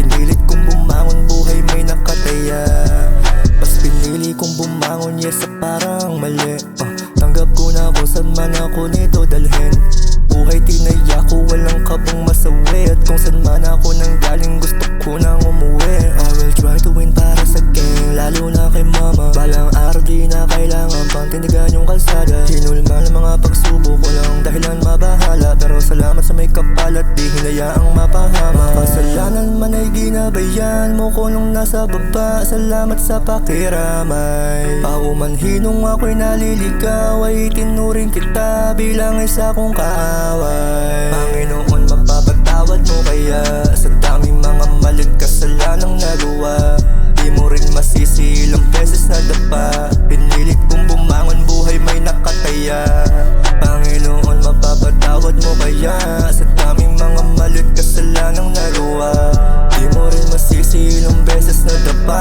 Pinilit kong bumangon, buhay may nakataya. Mas pinili kong bumangon, yes, sa parang mali. Tanggap ko na kung saan man ako nito dalhin. Buhay tinaya ko, walang kabang masawi. At kung saan man ako nanggaling, gusto ko nang umuwi. I will try to win para sa game, lalo na kay mama. Balang araw di na kailangan pang tindigan yung kalsada. Hinulma ng mga pagsubok ko lang dahilan mabahala. Pero salamat sa may kapal at di hinayaang mapahama. Kasalanan man ay ginabayan mo ko nung nasa baba. Salamat sa pakiramay. Paumanhinong ako'y naliligaw, ay itinuring kita bilang isa kong kaaway. Panginoon, mapapatawad mo kaya sa daming mga malit kasalanang nagawa. Di mo rin masisi ilang beses na dapa. Pinilit kong bumangon, buhay may nakataya. Panginoon, mapapatawad mo kaya sa daming mga malit kasalanang nagawa. Di mo rin masisi ilang beses na dapa.